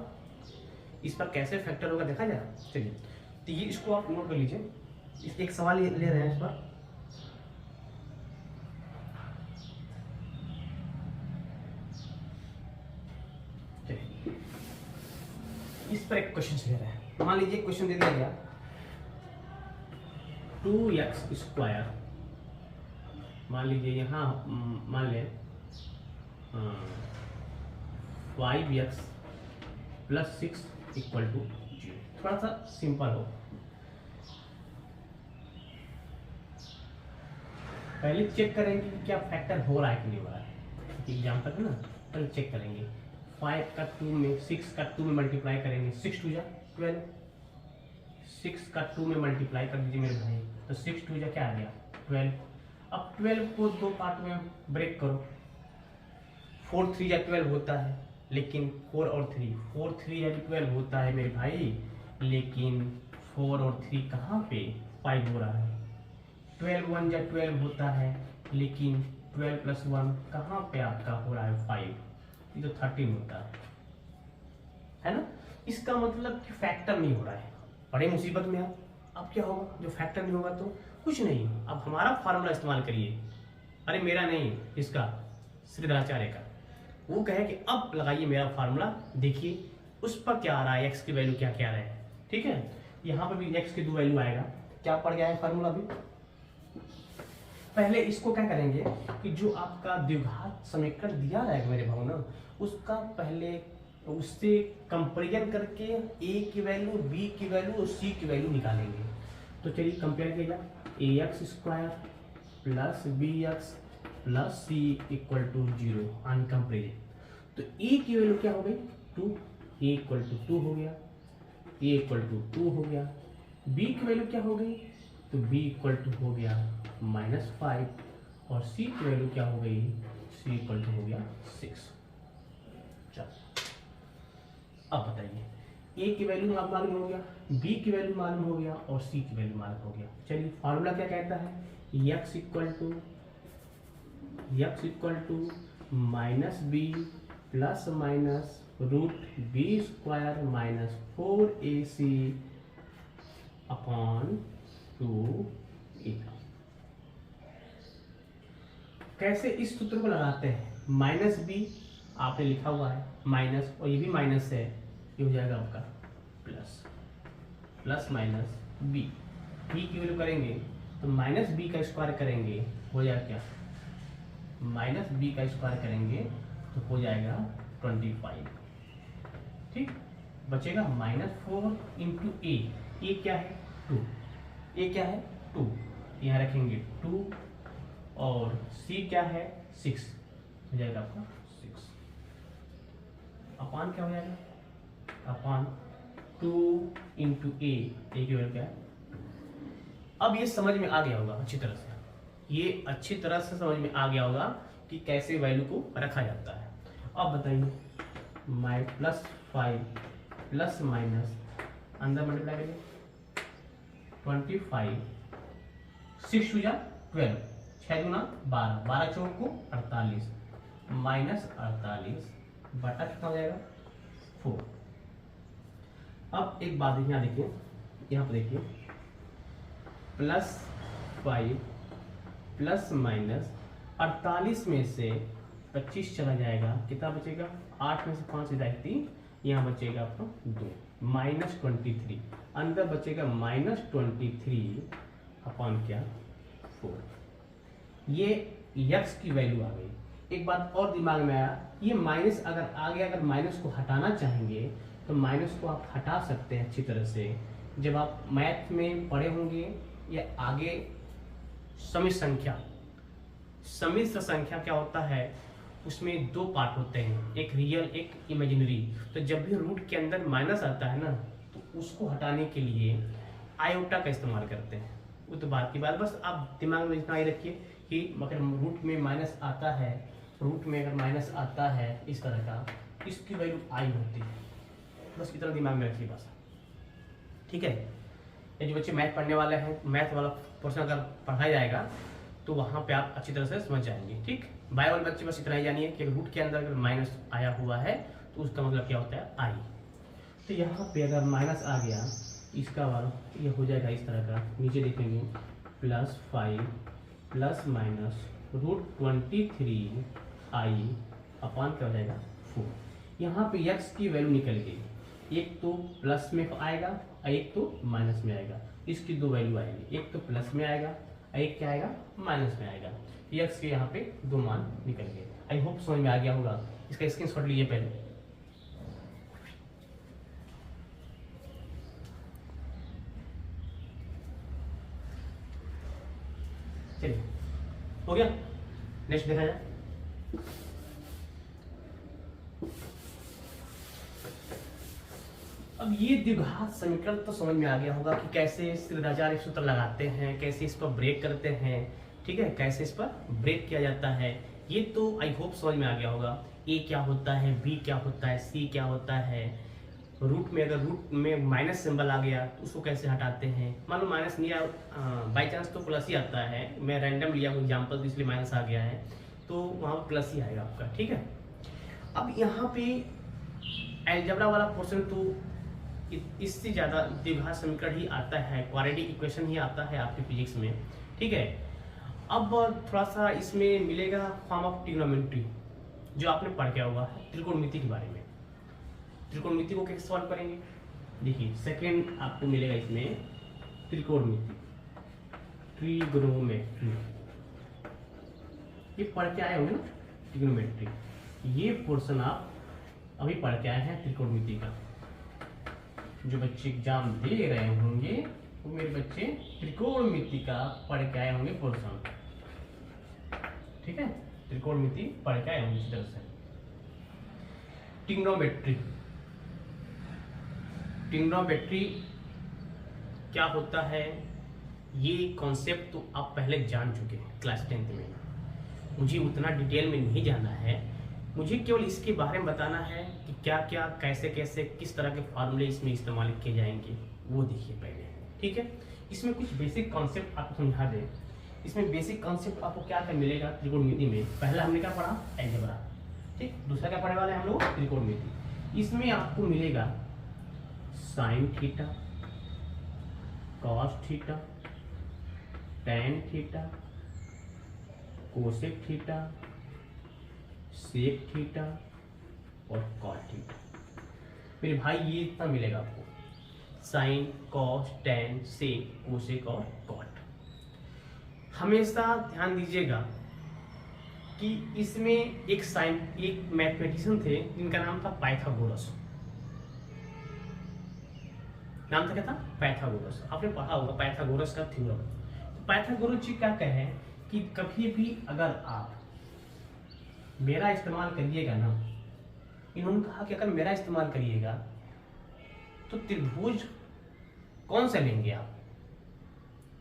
Speaker 1: इस पर कैसे फैक्टर होगा देखा जाए। चलिए तो ये इसको आप नोट कर लीजिए। एक सवाल ले रहे हैं इस पर। इस पर एक क्वेश्चन ले रहे हैं। मान लीजिए क्वेश्चन दे दिया गया 2x स्क्वायर, मान लीजिए यहाँ मान लें 5x प्लस 6 इक्वल टू 0। थोड़ा सा सिंपल हो। पहले चेक करेंगे कि क्या फैक्टर हो रहा है कि नहीं हो रहा है। एग्जाम्पल है ना, पहले चेक करेंगे। 5 का 2 में 6 का 2 में मल्टीप्लाई करेंगे, 6 2 जा 12, 6 का 2 में मल्टीप्लाई कर दीजिए मेरे भाई, तो 6 2 जा क्या आ गया 12। अब 12 को दो पार्ट में ब्रेक करो, 4 3 या 12 होता है, लेकिन 4 और 3 या 12 होता है मेरे भाई, लेकिन 4 और 3 कहाँ पे 5 हो रहा है। 12 1 या 12 होता है, लेकिन 12 प्लस 1 कहाँ पे आपका हो रहा है 5, ये तो 13 होता है ना। इसका मतलब कि फैक्टर नहीं हो रहा है। बड़े मुसीबत में आप, अब क्या होगा? जो फैक्टर नहीं होगा तो कुछ नहीं, अब हमारा फार्मूला इस्तेमाल करिए। अरे मेरा नहीं, इसका श्रीधराचार्य का। वो कहे कि अब लगाइए मेरा फार्मूला, देखिए उस पर क्या आ रहा है, x की वैल्यू क्या क्या आ रहा है, ठीक है। यहाँ पर भी x की 2 वैल्यू आएगा। क्या पड़ गया है फार्मूला भी? पहले इसको क्या करेंगे कि जो आपका द्विघात समीकरण दिया जाएगा मेरे भाव ना, उसका पहले उससे कंपेरिजन करके a की वैल्यू, b की वैल्यू और c की वैल्यू निकालेंगे। तो चलिए कंपेयर किया जाए। ax square plus bx plus c equal to 0 on comparison. तो a की वैल्यू क्या हो गई 2, a इक्वल टू 2 हो गया, a इक्वल टू 2 हो गया, बी की वैल्यू क्या हो गई, तो बी इक्वल टू हो गया -5 और सी की वैल्यू क्या हो गई, सी इक्वल टू हो गया 6। चलो अब बताइए, ए की वैल्यू मालूम हो गया, बी की वैल्यू मालूम हो गया और सी की वैल्यू मालूम हो गया। चलिए फार्मूला क्या कहता है, x equal to -b plus minus √b² - 4ac upon 2 eta। कैसे इस सूत्र को लगाते हैं, -b आपने लिखा हुआ है माइनस, और ये भी माइनस है, ये हो जाएगा आपका प्लस माइनस बी की वैल्यू करेंगे तो -b का स्क्वायर करेंगे हो जाएगा क्या, -b का स्क्वायर करेंगे तो हो जाएगा 25। ठीक, बचेगा -4 इंटू ए क्या है 2, ए क्या है 2, यहाँ रखेंगे 2 और सी क्या है 6, हो जाएगा आपका 6 अपान क्या हो जाएगा, अपान 2 इंटू ए की वैल्यू क्या है। अब ये समझ में आ गया होगा अच्छी तरह से, ये अच्छी तरह से समझ में आ गया होगा कि कैसे वैल्यू को रखा जाता है। अब बताइए, +5 प्लस माइनस अंदर मल्टीप्लाई करिए 25, 6 टू 12, 6 दूना 12, 12 चौक को 48 -48 बटा कितना हो जाएगा 4। अब एक बात यहाँ देखिए, यहाँ पर देखिए +5 प्लस माइनस 48 में से 25 चला जाएगा, कितना बचेगा, 8 में से 5 जाएगा 3, यहाँ बचेगा आपको 2 -23, अंदर बचेगा -23 अपॉन क्या 4। ये x की वैल्यू आ गई। एक बात और दिमाग में आया, ये माइनस अगर आ गया, अगर माइनस को हटाना चाहेंगे तो माइनस को आप हटा सकते हैं अच्छी तरह से। जब आप मैथ में पढ़े होंगे या आगे समिश्र संख्या क्या होता है, उसमें 2 पार्ट होते हैं, एक रियल एक इमेजिनरी। तो जब भी रूट के अंदर माइनस आता है ना, तो उसको हटाने के लिए आयोटा का इस्तेमाल करते हैं। वो तो बात की बात, बस आप दिमाग में इतना ही रखिए कि अगर रूट में माइनस आता है, रूट में अगर माइनस आता है इस तरह का, इसकी वैल्यू आई होती है, बस इतना दिमाग में रखिए बस। ठीक है, ये जो बच्चे मैथ पढ़ने वाले हैं, मैथ वाला पोर्शन अगर पढ़ाया जाएगा तो वहाँ पे आप अच्छी तरह से समझ जाएंगे। ठीक, बायो वाले बच्चे बस इतना ही जानिए कि रूट के अंदर अगर माइनस आया हुआ है तो उसका मतलब क्या होता है, आई। तो यहाँ पे अगर माइनस आ गया, इसका वाला ये हो जाएगा इस तरह का, नीचे देखेंगे +5 प्लस माइनस √23 आई अपॉन क्या हो जाएगा 4। यहाँ पे x की वैल्यू निकल गई, एक तो प्लस में आएगा एक तो माइनस में आएगा, इसकी 2 वैल्यू आएगी, एक तो प्लस में आएगा एक क्या आएगा माइनस में आएगा। x के यहाँ पे 2 मान निकल गए। आई होप समझ में आ गया होगा, इसका स्क्रीनशॉट लीजिए पहले। चलिए हो गया, नेक्स्ट देखा जाए। अब ये द्विघात समीकरण तो समझ में आ गया होगा कि कैसे श्रीराचार्य सूत्र लगाते हैं, कैसे इस पर ब्रेक करते हैं। ठीक है, कैसे इस पर ब्रेक किया जाता है, ये तो आई होप समझ में आ गया होगा। ए क्या होता है, बी क्या होता है, सी क्या होता है, रूट में अगर रूट में माइनस सिंबल आ गया तो उसको कैसे हटाते हैं। मान लो माइनस नहीं आया, बाई चांस तो प्लस ही आता है, मैं रैंडम लिया हूँ एग्जाम्पल, इसलिए माइनस आ गया है तो वहाँ प्लस ही आएगा आपका। ठीक है, अब यहाँ पे अलजेब्रा वाला पोर्शन तो इससे ज़्यादा द्विघात समीकरण ही आता है, क्वाड्रेटिक इक्वेशन ही आता है आपके फिजिक्स में। ठीक है, अब थोड़ा सा इसमें मिलेगा फॉर्म ऑफ ट्रिग्नोमेट्री, जो आपने पढ़ के हुआ है त्रिकोणमिति के बारे में। त्रिकोणमिति को कैसे सॉल्व करेंगे, देखिए सेकंड आपको मिलेगा इसमें त्रिकोणमिति, ट्रिग्नोमेट्री, ये पढ़ के आए होंगे ना ट्रिग्नोमेट्री, ये पोर्शन आप अभी पढ़ के आए हैं त्रिकोणमिति का। जो बच्चे एग्जाम दे रहे होंगे वो मेरे बच्चे त्रिकोणमिति का पढ़ के आए होंगे पोर्शन। ठीक है, त्रिकोणमिति पढ़ के आए होंगे इस तरह से। ट्रिग्नोमेट्री, ट्रिग्नोमेट्री क्या होता है, ये कॉन्सेप्ट तो आप पहले जान चुके हैं क्लास 10th में। मुझे उतना डिटेल में नहीं जानना है, मुझे केवल इसके बारे में बताना है कि क्या क्या कैसे कैसे किस तरह के फार्मूले इसमें इस्तेमाल किए जाएंगे, वो देखिए पहले। ठीक है, इसमें कुछ बेसिक कॉन्सेप्ट आपको समझा दें। इसमें बेसिक कॉन्सेप्ट आपको क्या क्या मिलेगा त्रिकोणमिति में। पहला हमने क्या पढ़ा, अलजेब्रा। ठीक, दूसरा क्या पढ़ने वाले हैं हम लोग, त्रिकोणमिति। इसमें आपको मिलेगा sine theta, cos theta, tan theta, cosec theta, sec theta और कॉट थीटा। मेरे भाई ये इतना मिलेगा आपको, sine, cos, tan, sec, cosec और कॉट। हमेशा ध्यान दीजिएगा कि इसमें एक मैथमेटिशियन थे जिनका नाम था पाइथागोरस। नाम था क्या था, पाइथागोरस। आपने पढ़ा होगा पाइथागोरस का थ्योरम। तो पाइथागोरस जी क्या कहे कि कभी भी अगर आप मेरा इस्तेमाल करिएगा ना, इन्होंने कहा कि अगर मेरा इस्तेमाल करिएगा तो त्रिभुज कौन सा लेंगे आप,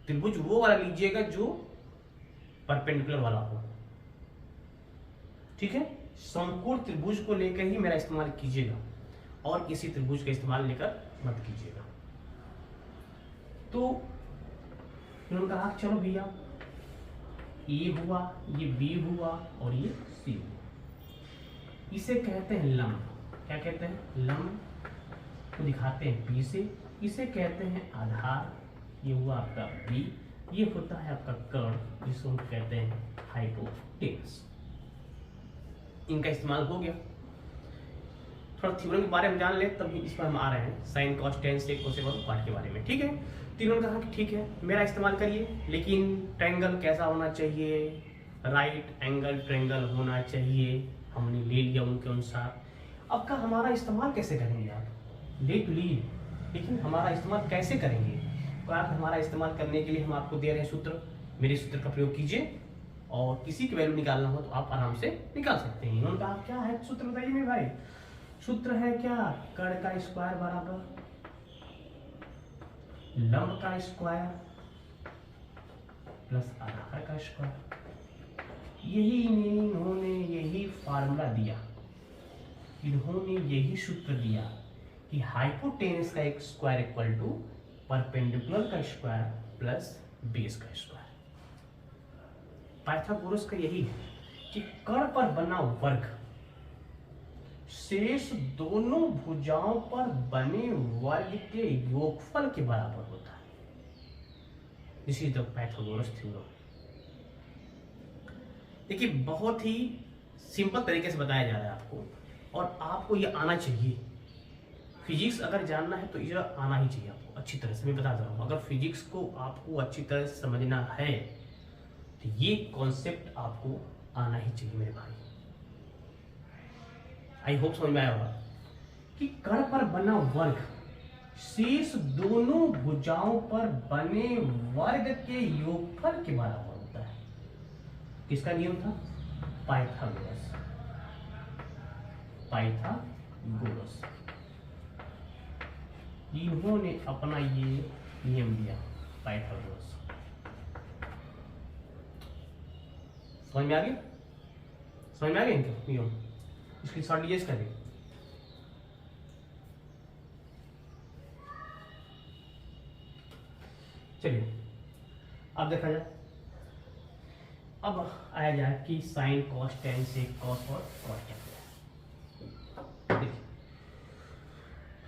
Speaker 1: त्रिभुज वो वाला लीजिएगा जो परपेंडिकुलर वाला हो। ठीक है, समकोण त्रिभुज को लेकर ही मेरा इस्तेमाल कीजिएगा और किसी त्रिभुज का इस्तेमाल लेकर मत कीजिएगा। तो उन्होंने कहा चलो भैया, ए हुआ, ये बी हुआ और ये सी हुआ, इसे कहते हैं लंब। क्या कहते हैं, लंब को दिखाते हैं बी से। इसे कहते हैं आधार, ये हुआ आपका बी। ये होता है आपका कर्ण, जिसको हम कहते हैं हाइपोटेनस। इनका इस्तेमाल हो गया। थोड़ा थ्योरम के बारे में जान ले, तभी इस पर हम आ रहे हैं sign, cos, tan, sec, cosec और कॉट के बारे में। ठीक है, तो इन्होंने कहा कि ठीक है मेरा इस्तेमाल करिए, लेकिन ट्रायंगल कैसा होना चाहिए, राइट एंगल ट्रायंगल होना चाहिए। हमने ले लिया उनके अनुसार। अब का हमारा इस्तेमाल कैसे करेंगे आप, ले टू लीड, लेकिन हमारा इस्तेमाल कैसे करेंगे। तो आप हमारा इस्तेमाल करने के लिए हम आपको दे रहे हैं सूत्र, मेरे सूत्र का प्रयोग कीजिए और किसी की वैल्यू निकालना हो तो आप आराम से निकाल सकते हैं। इन्होंने कहा क्या है सूत्र, बताइए मेरे भाई। सूत्र है क्या, कर्ण का स्क्वायर बराबर लंब का स्क्वायर प्लस आधार का स्क्वायर। इन्होंने यही फार्मूला दिया, इन्होंने यही सूत्र दिया कि हाइपोटेनस का एक स्क्वायर इक्वल टू परपेंडिकुलर का स्क्वायर प्लस बेस का स्क्वायर। पाइथागोरस का यही है कि कर्ण पर बना वर्ग शेष दोनों भुजाओं पर बने वर्ग के योगफल के बराबर होता है। इसी तो पाइथागोरस थ्योरम। देखिए बहुत ही सिंपल तरीके से बताया जा रहा है आपको, और आपको ये आना चाहिए। फिजिक्स अगर जानना है तो ये आना ही चाहिए आपको अच्छी तरह से। मैं बता रहा हूँ, अगर फिजिक्स को आपको अच्छी तरह से समझना है तो ये कॉन्सेप्ट आपको आना ही चाहिए मेरे भाई। आई होप समझ में आया होगा कि कर्ण पर बना वर्ग शेष दोनों भुजाओं पर बने वर्ग के योगफल के बराबर होता है। किसका नियम था, पाइथागोरस। पाइथागोरस इन्होंने अपना ये नियम दिया, पाइथागोरस। समझ में आ गया, समझ में आ गया इनका नियम। इसकी शॉर्ट लीजिए इसका भी। चलिए अब देखा जाए, अब आया जाए कि साइन, कॉस, टैन, सेक, कॉस और कॉट क्या है। देखिए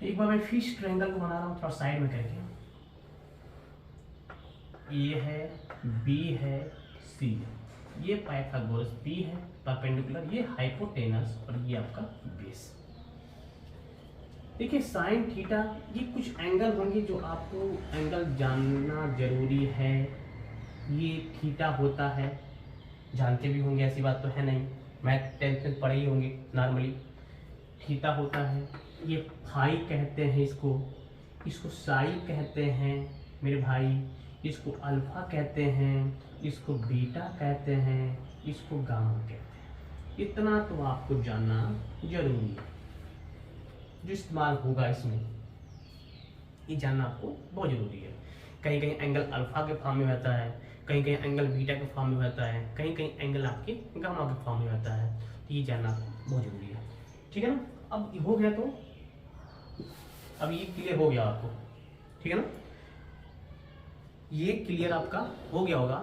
Speaker 1: एक बार मैं फिश ट्रायंगल को बना रहा हूं थोड़ा साइड में करके। ए है, बी है, सी है। ये पाइथागोरस, बी है परपेंडिकुलर, ये हाइपोटेनस और ये आपका बेस। देखिए साइन थीटा, ये कुछ एंगल होंगे जो आपको एंगल जानना जरूरी है। ये थीटा होता है, जानते भी होंगे, ऐसी बात तो है नहीं, मैथ 10th में पढ़े ही होंगे नॉर्मली। थीटा होता है, ये फाई कहते हैं इसको साई कहते हैं मेरे भाई, इसको अल्फा कहते हैं, इसको बीटा कहते हैं, इसको गामा कहते हैं। इतना तो आपको जानना जरूरी है। जो इस्तेमाल होगा इसमें ये जानना आपको बहुत जरूरी है। कहीं कहीं एंगल अल्फा के फॉर्म में होता है, कहीं कहीं एंगल बीटा के फॉर्म में होता है, कहीं कहीं एंगल आपके गामा के फॉर्म में होता है। तो ये जानना बहुत जरूरी है, ठीक है ना। अब हो गया, तो अब ये क्लियर हो गया आपको, ठीक है ना, ये क्लियर आपका हो गया होगा।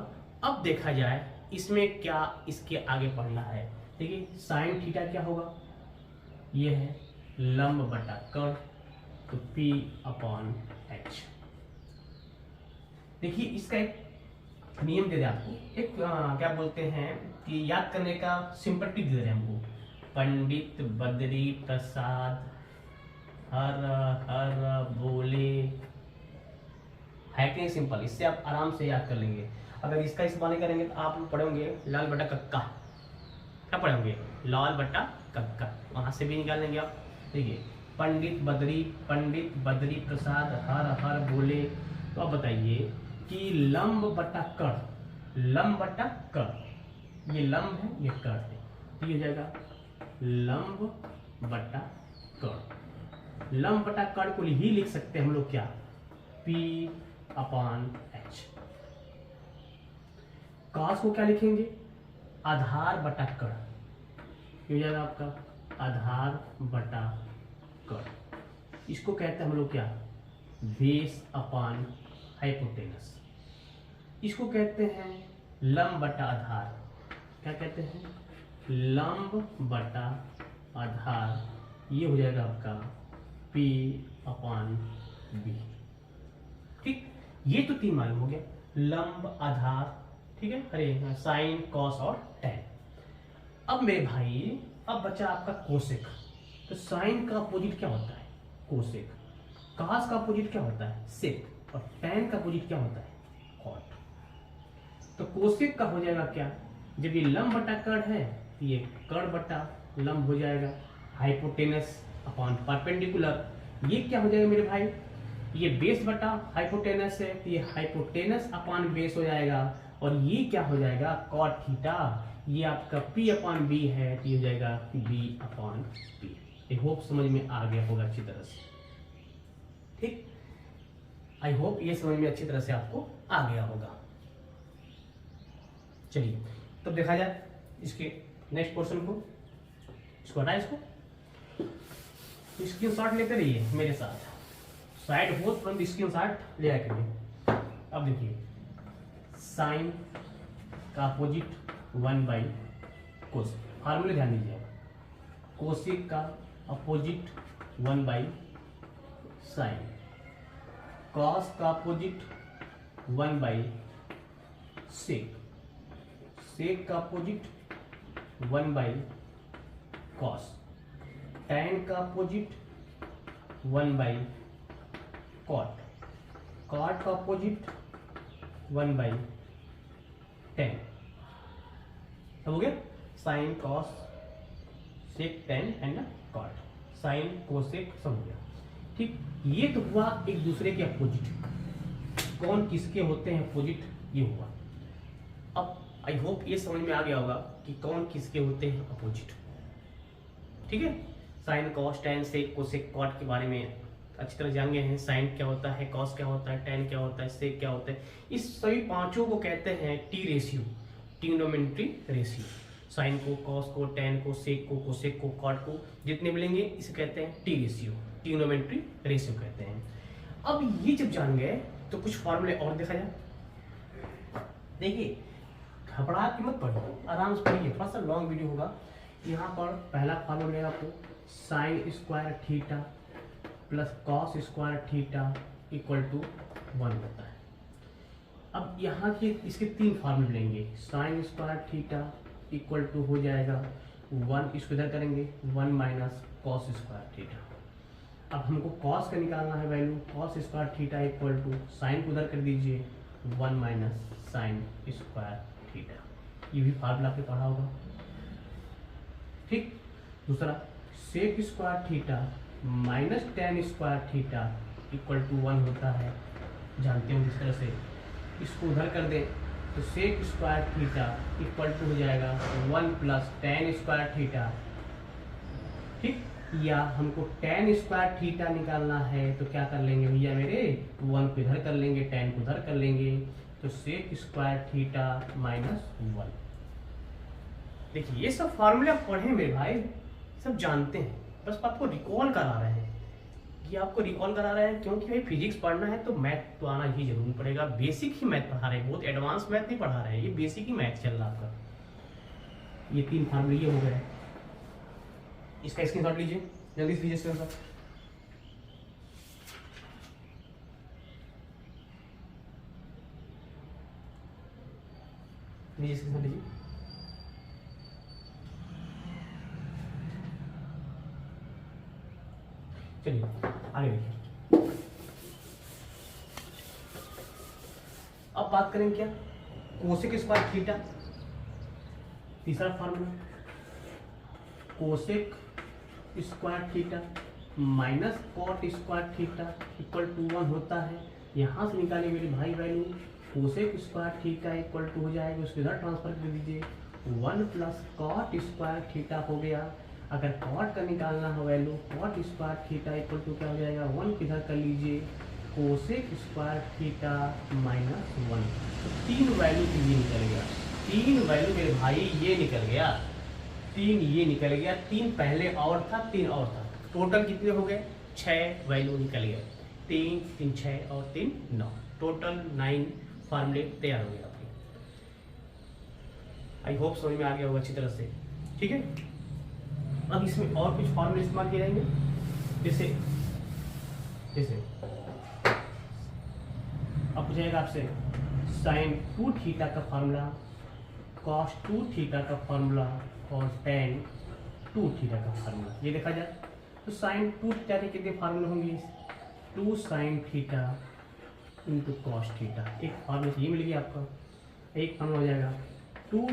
Speaker 1: अब देखा जाए इसमें क्या इसके आगे पढ़ना है। देखिए साइन थीटा क्या होगा, ये है लंब बटा कर्ण, तो P अपॉन H। देखिए इसका एक नियम दे रहे आपको, एक क्या बोलते हैं कि याद करने का सिंपल ट्रिक दे रहे हैं हमको। पंडित बद्री प्रसाद हर हर बोले, है कि नहीं सिंपल, इससे आप आराम से याद कर लेंगे। अगर इसका इस्तेमाल नहीं करेंगे तो आप लोग पढ़ेंगे लाल बटा कक्का, क्या पढ़ेंगे, लाल बटा कक्का, वहां से भी निकाल लेंगे आप। देखिए पंडित बद्री प्रसाद हर हर बोले, तो अब बताइए कि लंब बटा कर्ण, लंब बटा कर्ण, ये लंब है ये कर्ण है, तो ये हो जाएगा लंब बटा कर्ण। लंब बटा कर्ण को ही लिख सकते हैं हम लोग क्या, P अपॉन H। कॉस को क्या लिखेंगे, आधार बटा कर्ण, ये हो जाएगा आपका आधार बटा कर्ण। इसको कहते हैं हम लोग क्या, बेस अपॉन हाइपोटेनस। इसको कहते हैं लंब बटा आधार, क्या कहते हैं, लंब बटा आधार, ये हो जाएगा आपका P अपॉन B। ठीक, ये तो तीन मालूम हो गया, लंब आधार, ठीक है, अरे साइन कॉस और टैन। अब मेरे भाई अब बचा आपका कोसेक। तो साइन का अपोजिट क्या होता है, कोसेक। कॉस का अपोजिट क्या होता है, सेक। और टैन का अपोजिट क्या होता है, कॉट। तो कोसेक का हो जाएगा क्या, जब ये लंब बटा कर्ण है तो ये कर्ण बटा लंब हो जाएगा, हाइपोटेनस अपॉन परपेंडिकुलर। ये क्या हो जाएगा मेरे भाई, ये बेस बटा हाइपोटेनस है तो ये हाइपोटेनस अपॉन बेस हो जाएगा। और ये क्या हो जाएगा, कॉट थीटा, ये आपका P अपॉन B है तो ये हो जाएगा B upon P। I hope समझ में आ गया होगा अच्छी तरह से, ठीक, आई होप ये समझ में अच्छी तरह से आपको आ गया होगा। चलिए तब देखा जाए इसके नेक्स्ट पोर्शन को, इसको हटाए, इसको स्क्रीनशॉट लेते रहिए मेरे साथ, साइड हो तुरंत स्क्रीनशॉट ले आया करिए। अब देखिए साइन का अपोजिट 1 कोसेक, फार्मूले ध्यान दीजिए, कोसेक का अपोजिट 1 साइन, कॉस का अपोजिट 1 सेक, सेक का अपोजिट 1 कॉस, टैन का अपोजिट 1 कॉट, कॉट का अपोजिट 1 टैन। सब हो गया, sine cos sec tan and cot, sine cosec सब हो गया, ठीक। ये तो हुआ एक दूसरे के अपोजिट, कौन किसके होते हैं अपोजिट, ये हुआ। अब आई होप ये समझ में आ गया होगा कि कौन किसके होते हैं अपोजिट, ठीक है। Sine cos tan sec cosec cot के बारे में अच्छी तरह जान गए हैं। साइन क्या होता है, कॉस क्या होता है, टैन क्या होता है, सेक क्या होता है। इस सभी पांचों को कहते हैं T ratio, trigonometry ratio. Sine को, कॉस को, टैन को, सेक को, कोसेक को, कॉट को जितने मिलेंगे इसे कहते हैं टी रेशियो, ट्रिग्नोमेट्री रेशियो कहते हैं। अब ये जब जान गए तो कुछ फॉर्मूले और देखा जाए। देखिए घबरा के मत पढ़िए, आराम से पढ़िए, थोड़ा सा लॉन्ग वीडियो होगा। यहाँ पर पहला फॉर्मूला मिलेगा आपको, sine square theta plus cos square theta equal to 1 होता है। अब यहाँ के इसके तीन फॉर्मूले मिलेंगे, sine square theta equal to हो जाएगा 1, इसको इधर करेंगे 1 माइनस कॉस स्क्वायर थीटा। अब हमको कॉस का निकालना है value, cos square theta equal to sine को उधर कर दीजिए 1 माइनस साइन स्क्वायर थीटा। ये भी फार्मूला आपने पढ़ा होगा, ठीक। दूसरा sec square theta minus tan square theta equal to 1 होता है, जानते हो किस तरह से। इसको उधर कर दें तो sec square theta equal to हो जाएगा 1 प्लस टैन स्क्वायर थीटा, ठीक। या हमको tan स्क्वायर थीटा निकालना है तो क्या कर लेंगे भैया मेरे, 1 को इधर कर लेंगे, tan को उधर कर लेंगे, तो sec स्क्वायर थीटा माइनस 1। देखिए ये सब फार्मूले आप पढ़े मेरे भाई, सब जानते हैं, बस आपको रिकॉल करा रहे हैं। ये आपको रिकॉल करा रहे हैं क्योंकि भाई फिजिक्स पढ़ना है तो मैथ तो आना ही जरूर पड़ेगा। बेसिक ही मैथ पढ़ा रहे हैं, बहुत एडवांस मैथ नहीं पढ़ा रहे हैं, ये बेसिक ही मैथ चल रहा है आपका। ये 3 फार्मूले ये हो गए, इसका स्क्रीनशॉट लीजिए, जल्दी से लीजिए स्क्रीनशॉट। लीजिए स्क्रीनशॉट लीजिए। चलिए आगे देखिए। अब बात करेंगे क्या, कोसेक स्क्वायर थीटा, तीसरा formula cosec square theta minus cot square theta equal to 1 होता है। यहाँ से निकालिए मेरे भाई value, cosec square theta equal to हो जाएगा, उसको इधर ट्रांसफर कर दीजिए, 1 प्लस कॉट स्क्वायर थीटा हो गया। अगर कॉट का निकालना हो value, cot square theta equal to क्या हो जाएगा, 1 किधर कर लीजिए, कोसेक स्क्वायर थीटा माइनस 1। तो 3 वैल्यू तो ये निकल गया, 3 वैल्यू मेरे भाई ये निकल गया, 3 ये निकल गया, 3 पहले और था, 3 और था, टोटल कितने हो गए, 6 वैल्यू निकल गए, 3 3 6 और 3 9, टोटल 9 फार्मूले तैयार हो गए आपके। आई होप समझ में आ गया होगा अच्छी तरह से, ठीक है। अब इसमें और कुछ फार्मूले इस्तेमाल किए जाएंगे, जैसे जैसे अब पूछेगा आपसे sin 2 थीटा का फार्मूला, cos 2 थीटा का फार्मूला और tan 2 थीटा का फार्मूला, ये देखा जाए तो sin 2 थीटा के कितने फार्मूले होंगे, 2 sin theta into cos theta, एक फार्मूला ये मिल गया आपका, एक फार्मूला हो जाएगा 2